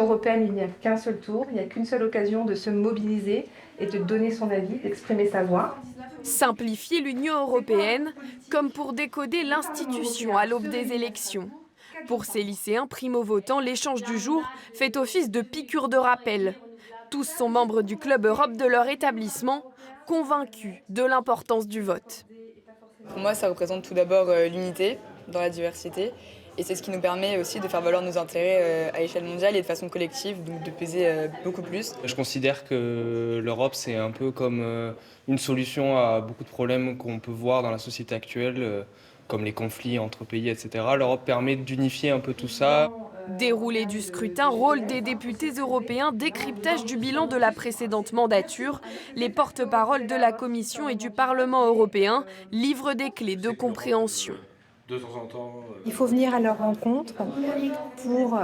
Européenne, il n'y a qu'un seul tour, il n'y a qu'une seule occasion de se mobiliser et de donner son avis, d'exprimer sa voix. Simplifier l'Union européenne, comme pour décoder l'institution à l'aube des élections. Pour ces lycéens primo-votants, l'échange du jour fait office de piqûre de rappel. Tous sont membres du Club Europe de leur établissement, convaincus de l'importance du vote. Pour moi, ça représente tout d'abord l'unité dans la diversité. Et c'est ce qui nous permet aussi de faire valoir nos intérêts à l'échelle mondiale et de façon collective, donc de peser beaucoup plus. Je considère que l'Europe, c'est un peu comme une solution à beaucoup de problèmes qu'on peut voir dans la société actuelle, comme les conflits entre pays, etc. L'Europe permet d'unifier un peu tout ça. Déroulé du scrutin, rôle des députés européens, décryptage du bilan de la précédente mandature, les porte-paroles de la Commission et du Parlement européen livrent des clés de compréhension. Il faut venir à leur rencontre pour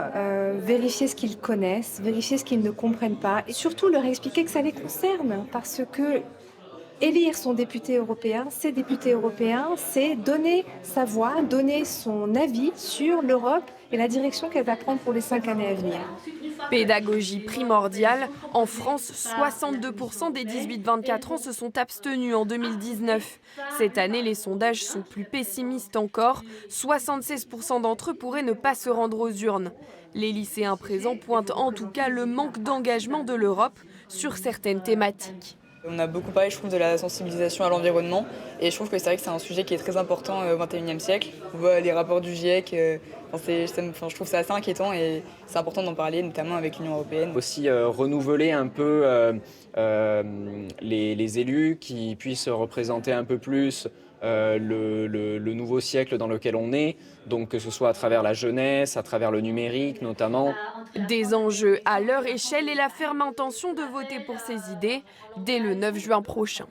vérifier ce qu'ils connaissent, vérifier ce qu'ils ne comprennent pas et surtout leur expliquer que ça les concerne parce que élire son député européen, ses députés européens, c'est donner sa voix, donner son avis sur l'Europe et la direction qu'elle va prendre pour les 5 années à venir. Pédagogie primordiale. En France, 62% des 18-24 ans se sont abstenus en 2019. Cette année, les sondages sont plus pessimistes encore. 76% d'entre eux pourraient ne pas se rendre aux urnes. Les lycéens présents pointent en tout cas le manque d'engagement de l'Europe sur certaines thématiques. On a beaucoup parlé, je trouve, de la sensibilisation à l'environnement. Et je trouve que c'est vrai que c'est un sujet qui est très important au XXIe siècle. On voit les rapports du GIEC, je trouve ça assez inquiétant et c'est important d'en parler, notamment avec l'Union européenne. Aussi renouveler un peu les élus qui puissent représenter un peu plus le nouveau siècle dans lequel on est, donc que ce soit à travers la jeunesse, à travers le numérique notamment. Des enjeux à leur échelle et la ferme intention de voter pour ces idées dès le 9 juin prochain.